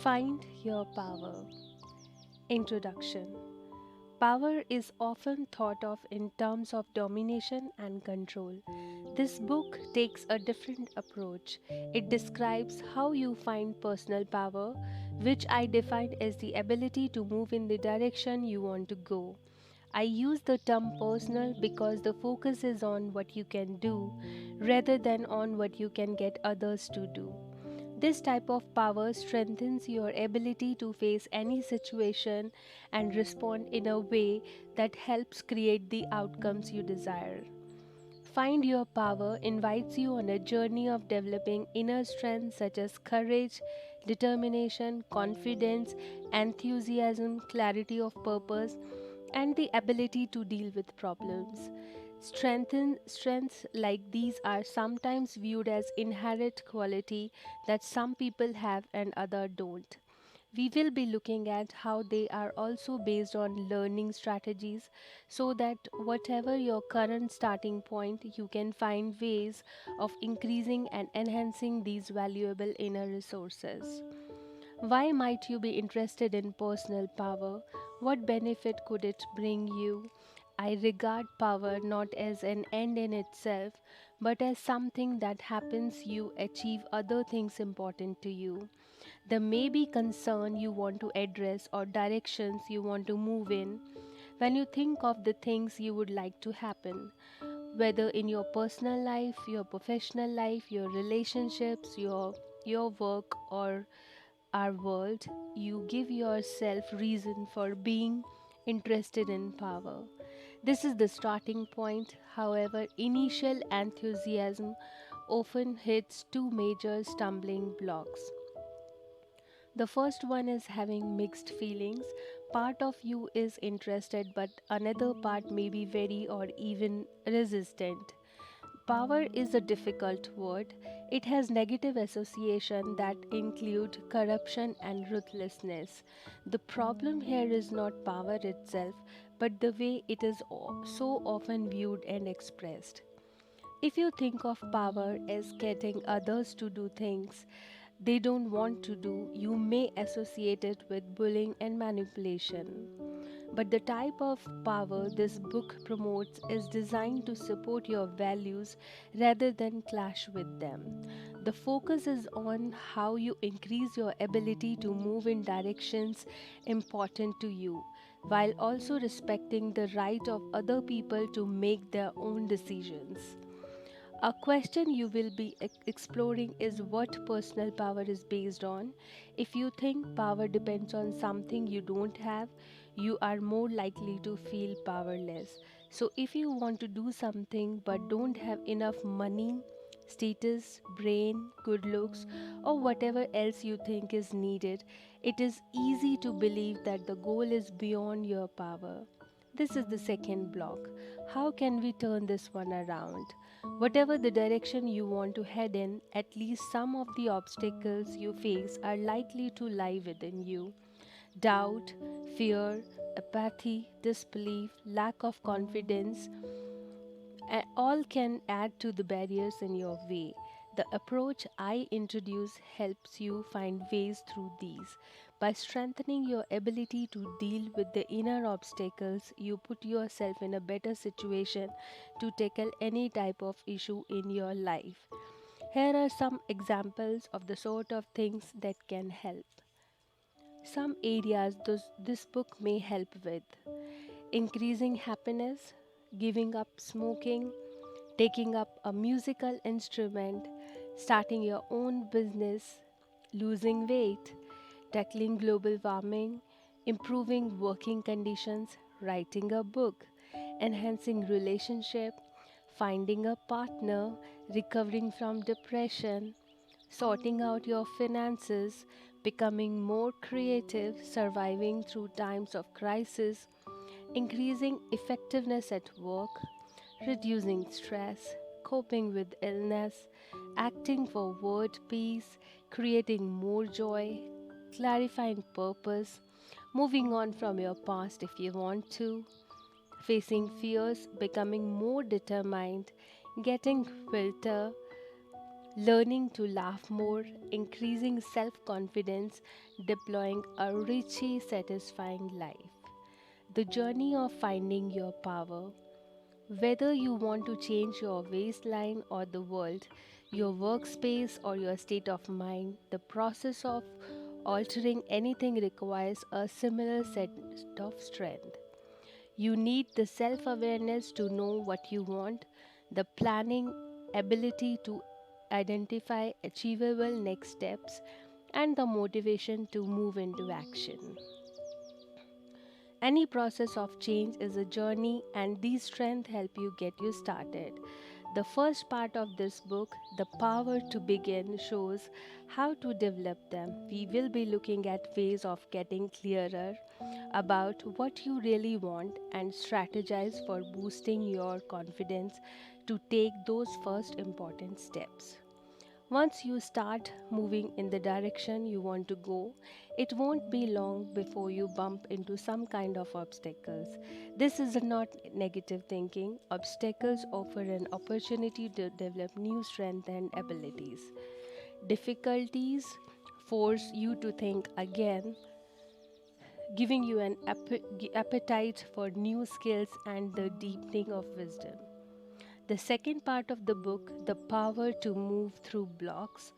Find your power. Introduction. Power is often thought of in terms of domination and control. This book takes a different approach. It describes how you find personal power, which I define as the ability to move in the direction you want to go. I use the term personal because the focus is on what you can do rather than on what you can get others to do. This type of power strengthens your ability to face any situation and respond in a way that helps create the outcomes you desire. Find Your Power invites you on a journey of developing inner strength such as courage, determination, confidence, enthusiasm, clarity of purpose, and the ability to deal with problems. Strengths like these are sometimes viewed as inherent quality that some people have and others don't. We will be looking at how they are also based on learning strategies so that whatever your current starting point, you can find ways of increasing and enhancing these valuable inner resources. Why might you be interested in personal power? What benefit could it bring you? I regard power not as an end in itself, but as something that happens you achieve other things important to you. There may be concern you want to address or directions you want to move in. When you think of the things you would like to happen, whether in your personal life, your professional life, your relationships, your work or our world, you give yourself reason for being interested in power. This is the starting point. However, initial enthusiasm often hits two major stumbling blocks. The first one is having mixed feelings. Part of you is interested, but another part may be very or even resistant. Power is a difficult word. It has negative association that include corruption and ruthlessness. The problem here is not power itself, but the way it is so often viewed and expressed. If you think of power as getting others to do things they don't want to do, you may associate it with bullying and manipulation. But the type of power this book promotes is designed to support your values rather than clash with them. The focus is on how you increase your ability to move in directions important to you, while also respecting the right of other people to make their own decisions. A question you will be exploring is what personal power is based on. If you think power depends on something you don't have, you are more likely to feel powerless. So, if you want to do something but don't have enough money, status, brain, good looks, or whatever else you think is needed, it is easy to believe that the goal is beyond your power. This is the second block. How can we turn this one around? Whatever the direction you want to head in, at least some of the obstacles you face are likely to lie within you. Doubt, fear, apathy, disbelief, lack of confidence, all can add to the barriers in your way. The approach I introduce helps you find ways through these. By strengthening your ability to deal with the inner obstacles, you put yourself in a better situation to tackle any type of issue in your life. Here are some examples of the sort of things that can help. Some areas this book may help with: increasing happiness, giving up smoking, taking up a musical instrument, starting your own business, losing weight, tackling global warming, improving working conditions, writing a book, enhancing relationship, finding a partner, recovering from depression, sorting out your finances, becoming more creative, surviving through times of crisis, increasing effectiveness at work, reducing stress, coping with illness, acting for world peace, creating more joy, clarifying purpose, moving on from your past if you want to, facing fears, becoming more determined, getting filter, learning to laugh more, increasing self confidence, deploying a richly satisfying life. The journey of finding your power. Whether you want to change your waistline or the world, your workspace or your state of mind, the process of altering anything requires a similar set of strength. You need the self awareness to know what you want, the planning ability to identify achievable next steps, and the motivation to move into action. Any process of change is a journey, and these strengths help you get you started. The first part of this book, The Power to Begin, shows how to develop them. We will be looking at ways of getting clearer about what you really want and strategize for boosting your confidence to take those first important steps. Once you start moving in the direction you want to go, it won't be long before you bump into some kind of obstacles. This is not negative thinking. Obstacles offer an opportunity to develop new strength and abilities. Difficulties force you to think again, giving you an appetite for new skills and the deepening of wisdom. The second part of the book, The Power to Move Through Blocks,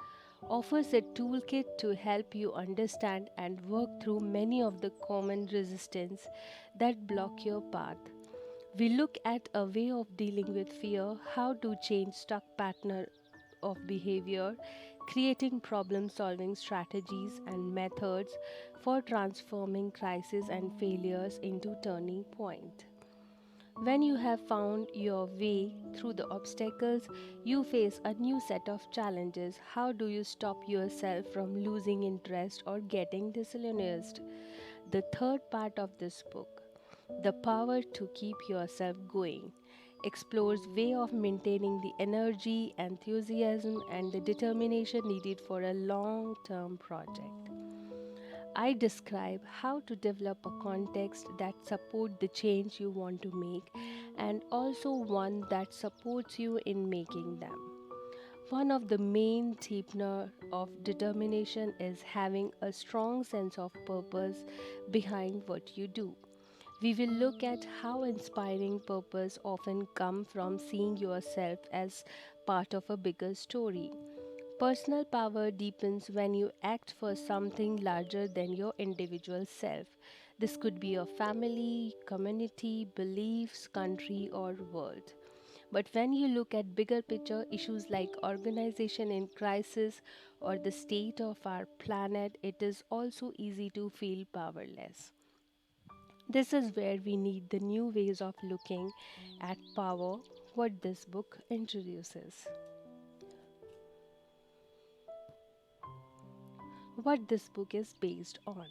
offers a toolkit to help you understand and work through many of the common resistance that block your path. We look at a way of dealing with fear, how to change stuck pattern of behavior, creating problem solving strategies and methods for transforming crises and failures into turning point. When you have found your way through the obstacles, you face a new set of challenges. How do you stop yourself from losing interest or getting disillusioned? The third part of this book, The Power to Keep Yourself Going, explores way of maintaining the energy, enthusiasm and the determination needed for a long-term project. I describe how to develop a context that supports the change you want to make and also one that supports you in making them. One of the main deepener of determination is having a strong sense of purpose behind what you do. We will look at how inspiring purpose often comes from seeing yourself as part of a bigger story. Personal power deepens when you act for something larger than your individual self. This could be a family, community, beliefs, country, or world. But when you look at bigger picture issues like organization in crisis or the state of our planet, it is also easy to feel powerless. This is where we need the new ways of looking at power, what this book introduces. What this book is based on.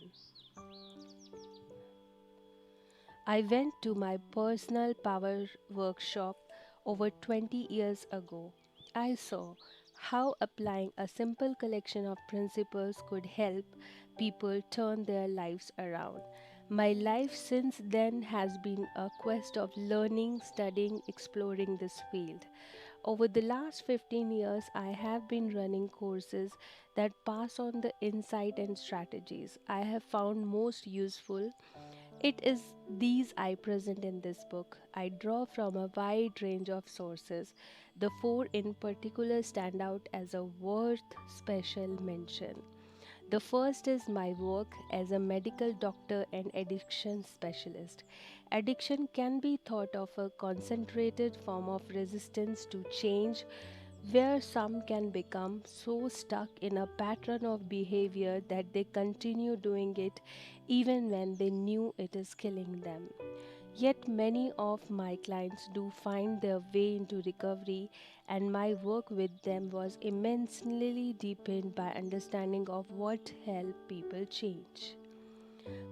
I went to my personal power workshop over 20 years ago. I saw how applying a simple collection of principles could help people turn their lives around. My life since then has been a quest of learning, studying, exploring this field. Over the last 15 years, I have been running courses that pass on the insight and strategies I have found most useful. It is these I present in this book. I draw from a wide range of sources. The four in particular stand out as a worth special mention. The first is my work as a medical doctor and addiction specialist. Addiction can be thought of a concentrated form of resistance to change where some can become so stuck in a pattern of behavior that they continue doing it even when they knew it is killing them. Yet many of my clients do find their way into recovery, and my work with them was immensely deepened by understanding of what help people change.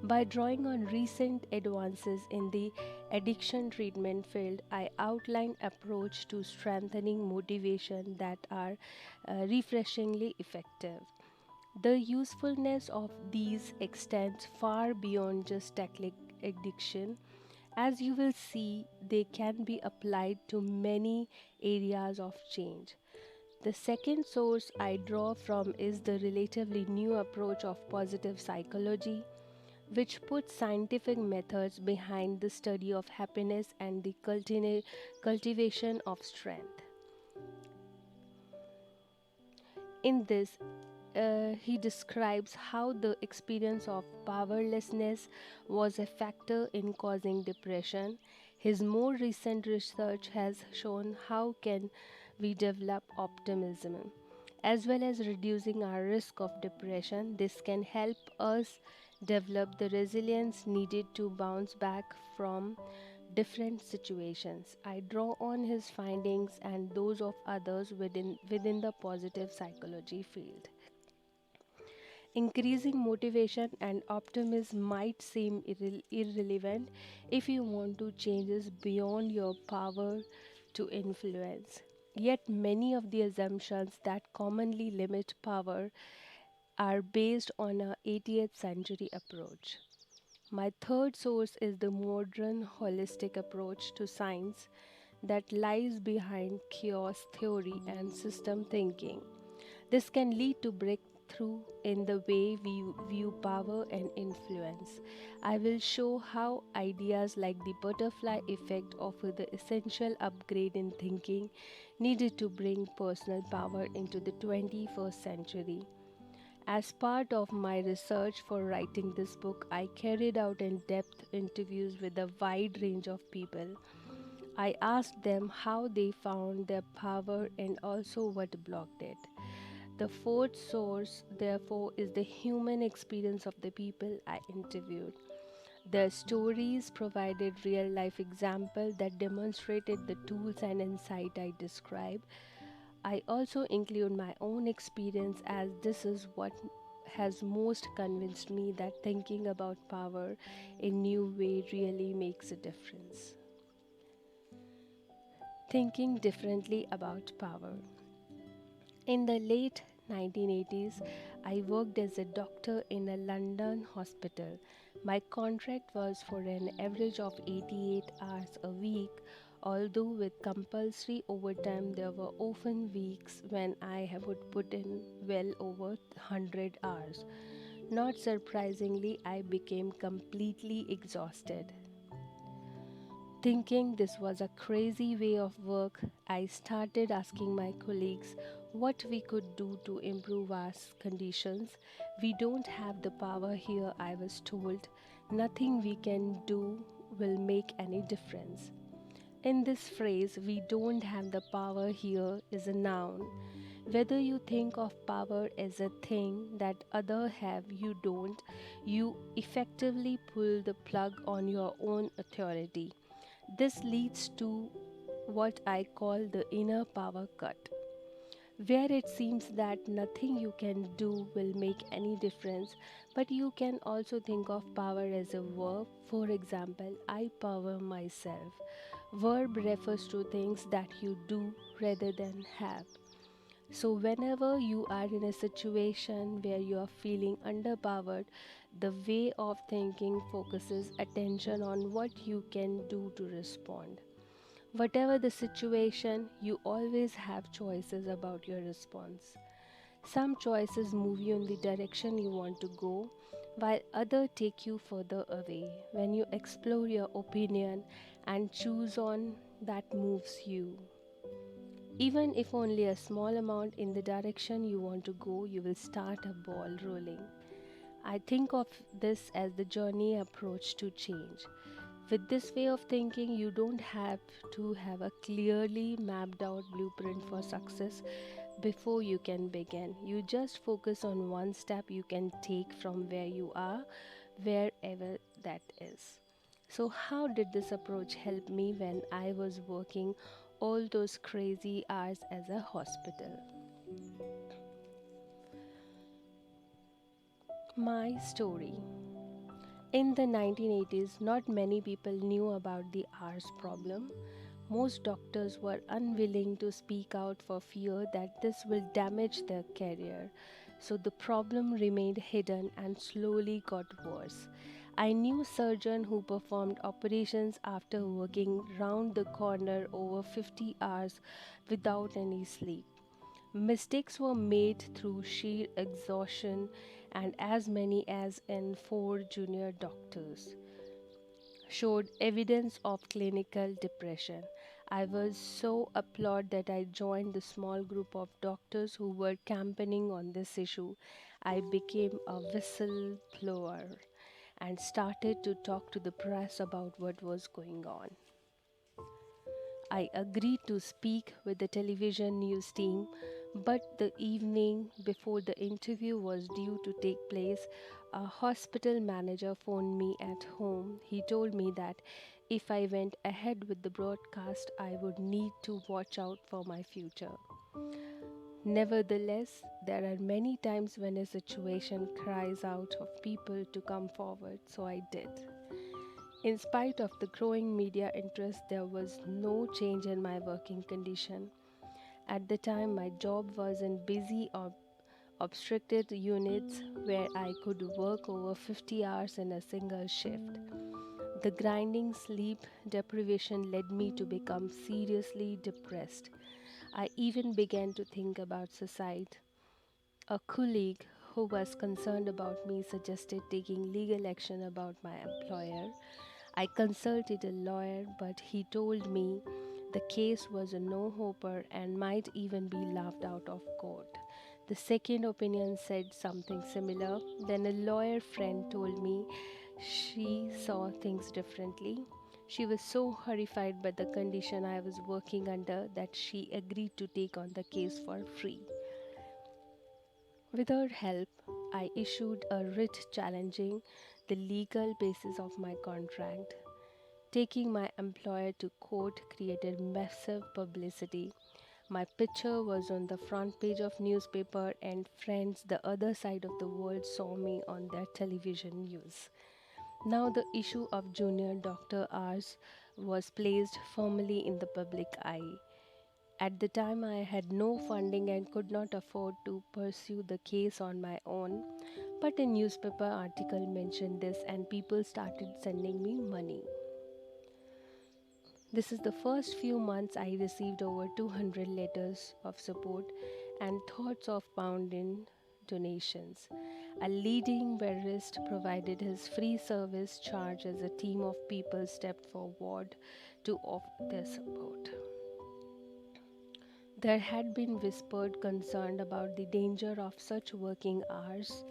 By drawing on recent advances in the addiction treatment field, I outline approach to strengthening motivation that are refreshingly effective. The usefulness of these extends far beyond just tackling addiction. As you will see, they can be applied to many areas of change. The second source I draw from is the relatively new approach of positive psychology, which puts scientific methods behind the study of happiness and the cultivation of strength. In this, he describes how the experience of powerlessness was a factor in causing depression. His more recent research has shown how can we develop optimism as well as reducing our risk of depression. This can help us develop the resilience needed to bounce back from different situations. I draw on his findings and those of others within the positive psychology field. Increasing motivation and optimism might seem irrelevant if you want to changes beyond your power to influence. Yet, many of the assumptions that commonly limit power are based on a 80th century approach. My third source is the modern holistic approach to science that lies behind chaos theory and system thinking. This can lead to breakthrough in the way we view power and influence. I will show how ideas like the butterfly effect offer the essential upgrade in thinking needed to bring personal power into the 21st century. As part of my research for writing this book, I carried out in depth interviews with a wide range of people. I asked them how they found their power and also what blocked it. The fourth source, therefore, is the human experience of the people I interviewed. Their stories provided real life examples that demonstrated the tools and insight I describe. I also include my own experience as this is what has most convinced me that thinking about power in new way really makes a difference. Thinking differently about power. In the late 1980s, I worked as a doctor in a London hospital. My contract was for an average of 88 hours a week, although with compulsory overtime, there were often weeks when would put in well over 100 hours. Not surprisingly, I became completely exhausted. Thinking this was a crazy way of work, I started asking my colleagues what we could do to improve our conditions. We don't have the power here, I was told. Nothing we can do will make any difference. In this phrase, we don't have the power here is a noun. Whether you think of power as a thing that other have you don't, you effectively pull the plug on your own authority. This leads to what I call the inner power cut, where it seems that nothing you can do will make any difference, but you can also think of power as a verb. For example, I power myself. Verb refers to things that you do rather than have. So, whenever you are in a situation where you are feeling underpowered, the way of thinking focuses attention on what you can do to respond. Whatever the situation, you always have choices about your response. Some choices move you in the direction you want to go, while others take you further away. When you explore your opinion and choose on that moves you, even if only a small amount in the direction you want to go, you will start a ball rolling. I think of this as the journey approach to change. With this way of thinking, you don't have to have a clearly mapped out blueprint for success before you can begin. You just focus on one step you can take from where you are, wherever that is. So, how did this approach help me when I was working all those crazy hours as a hospital? My story. In the 1980s, not many people knew about the hours problem. Most doctors were unwilling to speak out for fear that this will damage their career. So the problem remained hidden and slowly got worse. I knew a surgeon who performed operations after working round the corner over 50 hours without any sleep. Mistakes were made through sheer exhaustion, and as many as in four junior doctors showed evidence of clinical depression. I was so appalled that I joined the small group of doctors who were campaigning on this issue. I became a whistleblower and started to talk to the press about what was going on. I agreed to speak with the television news team, but the evening before the interview was due to take place, a hospital manager phoned me at home. He told me that if I went ahead with the broadcast, I would need to watch out for my future. Nevertheless, there are many times when a situation cries out of people to come forward, so I did. In spite of the growing media interest, there was no change in my working condition. At the time, my job was in busy obstructed units where I could work over 50 hours in a single shift. The grinding sleep deprivation led me to become seriously depressed. I even began to think about suicide. A colleague who was concerned about me suggested taking legal action about my employer. I consulted a lawyer, but he told me the case was a no hoper and might even be laughed out of court. The second opinion said something similar. Then a lawyer friend told me she saw things differently. She was so horrified by the condition I was working under that she agreed to take on the case for free. With her help, I issued a writ challenging the legal basis of my contract. Taking my employer to court created massive publicity. My picture was on the front page of newspaper and friends the other side of the world saw me on their television news. Now the issue of junior doctor hours was placed firmly in the public eye. At the time, I had no funding and could not afford to pursue the case on my own. But a newspaper article mentioned this, and people started sending me money. This is the first few months I received over 200 letters of support and thoughts of pound in donations. A leading barist provided his free service charge as a team of people stepped forward to offer their support. There had been whispered concern about the danger of such working hours,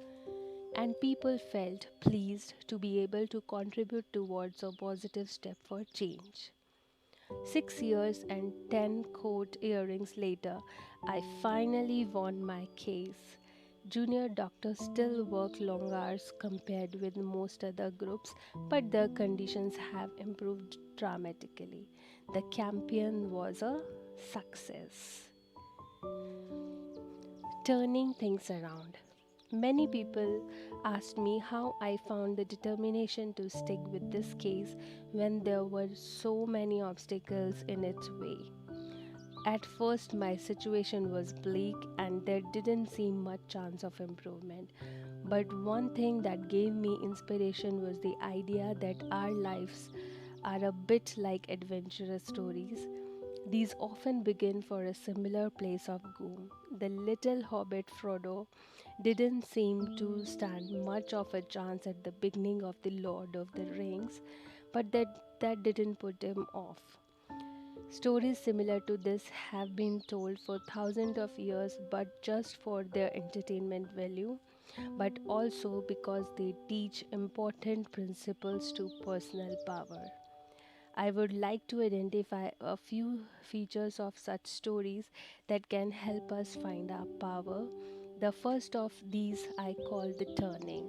and people felt pleased to be able to contribute towards a positive step for change. 6 years and 10 court hearings later, I finally won my case. Junior doctors still work long hours compared with most other groups, but their conditions have improved dramatically. The campaign was a success. Turning things around. Many people asked me how I found the determination to stick with this case when there were so many obstacles in its way. At first, my situation was bleak and there didn't seem much chance of improvement. But one thing that gave me inspiration was the idea that our lives are a bit like adventurous stories. These often begin for a similar place of gloom. The little hobbit Frodo didn't seem to stand much of a chance at the beginning of The Lord of the Rings, but that didn't put him off. Stories similar to this have been told for thousands of years, but just for their entertainment value, but also because they teach important principles to personal power. I would like to identify a few features of such stories that can help us find our power. The first of these I call the turning.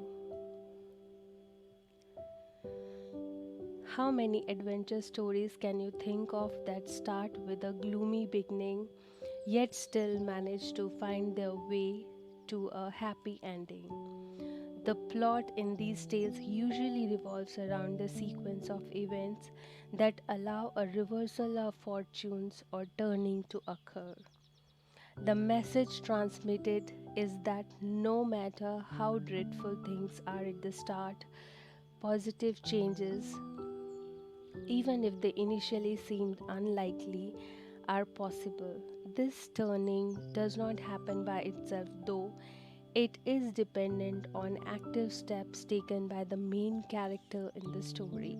How many adventure stories can you think of that start with a gloomy beginning yet still manage to find their way to a happy ending? The plot in these tales usually revolves around the sequence of events that allow a reversal of fortunes or turning to occur. The message transmitted is that no matter how dreadful things are at the start, positive changes, even if they initially seemed unlikely, are possible. This turning does not happen by itself, though it is dependent on active steps taken by the main character in the story.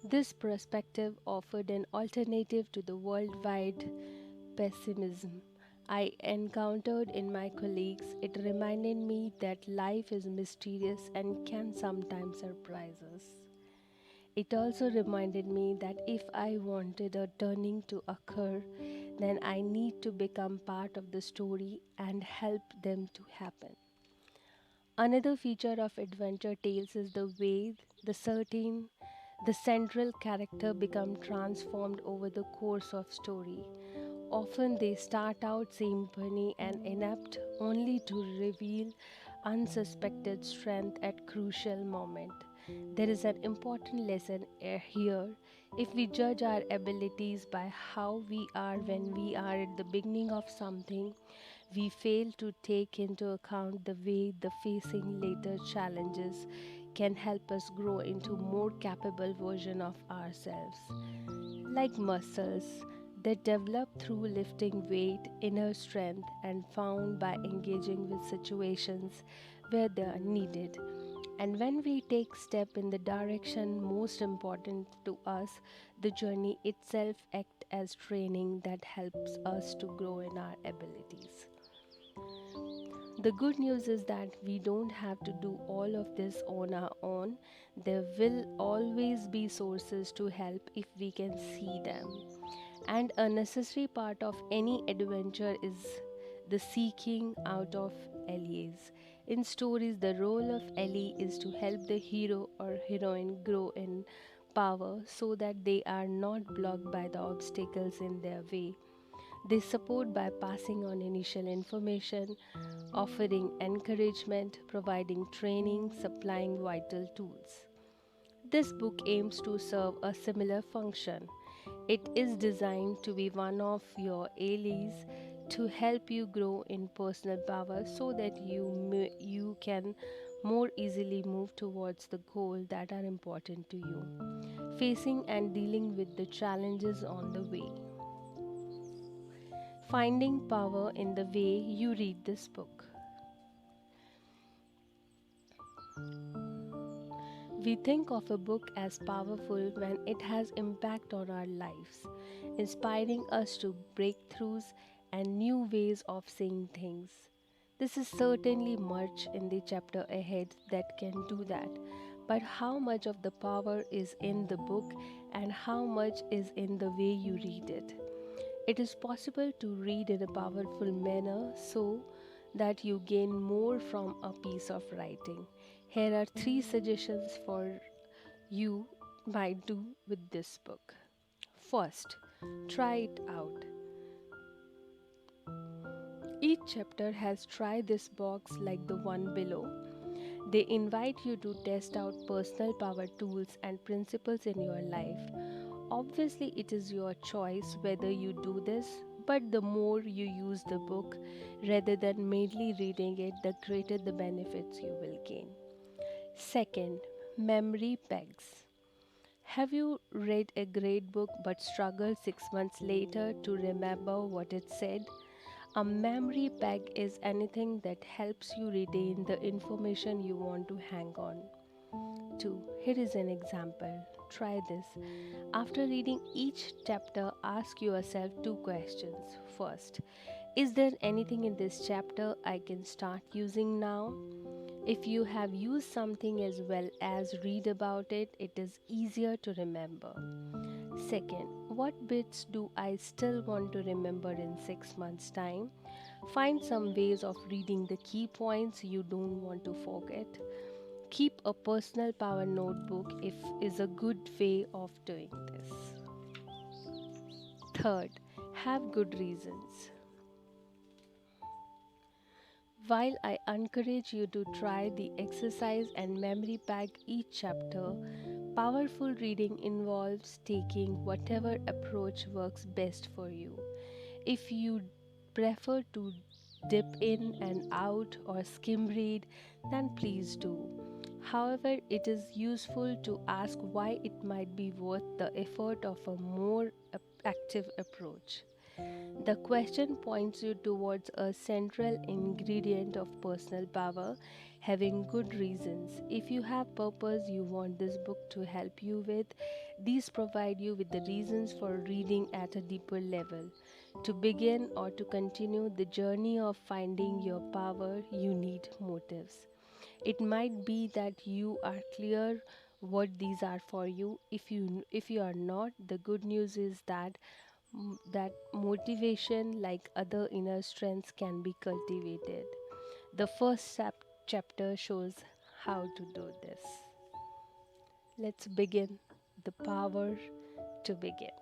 This perspective offered an alternative to the worldwide pessimism I encountered in my colleagues. It reminded me that life is mysterious and can sometimes surprise us. It also reminded me that if I wanted a turning to occur, then I need to become part of the story and help them to happen. Another feature of adventure tales is the way the central character become transformed over the course of story. Often they start out simple and inept only to reveal unsuspected strength at crucial moment. There is an important lesson here. If we judge our abilities by how we are when we are at the beginning of something, we fail to take into account the way the facing later challenges can help us grow into more capable version of ourselves. Like muscles that develop through lifting weight, inner strength, and found by engaging with situations where they are needed. And when we take step in the direction most important to us, the journey itself acts as training that helps us to grow in our abilities. The good news is that we don't have to do all of this on our own. There will always be sources to help if we can see them. And a necessary part of any adventure is the seeking out of allies. In stories, the role of ally is to help the hero or heroine grow in power so that they are not blocked by the obstacles in their way. They support by passing on initial information, offering encouragement, providing training, supplying vital tools. This book aims to serve a similar function. It is designed to be one of your allies to help you grow in personal power so that you can more easily move towards the goal that are important to you, facing and dealing with the challenges on the way. Finding power in the way you read this book. We think of a book as powerful when it has impact on our lives, inspiring us to breakthroughs and new ways of seeing things. This is certainly much in the chapter ahead that can do that. But how much of the power is in the book and how much is in the way you read it? It is possible to read in a powerful manner so that you gain more from a piece of writing. Here are three suggestions for you might do with this book. First, try it out. Each chapter has try this box like the one below. They invite you to test out personal power tools and principles in your life. Obviously, it is your choice whether you do this, but the more you use the book rather than merely reading it, the greater the benefits you will gain. Second, memory pegs. Have you read a great book but struggled 6 months later to remember what it said? A memory peg is anything that helps you retain the information you want to hang on to. Here is an example. Try this. After reading each chapter, ask yourself two questions. First, is there anything in this chapter I can start using now? If you have used something as well as read about it, it is easier to remember. Second, what bits do I still want to remember in 6 months' time? Find some ways of reading the key points you don't want to forget. Keep a personal power notebook if is a good way of doing this. Third, have good reasons. While I encourage you to try the exercise and memory pack each chapter, powerful reading involves taking whatever approach works best for you. If you prefer to dip in and out or skim read, then please do. However, it is useful to ask why it might be worth the effort of a more active approach. The question points you towards a central ingredient of personal power, having good reasons. If you have purpose you want this book to help you with, these provide you with the reasons for reading at a deeper level. To begin or to continue the journey of finding your power, you need motives. It might be that you are clear what these are for you. If you are not, the good news is that motivation, like other inner strengths, can be cultivated. The first chapter shows how to do this. Let's begin. The power to begin.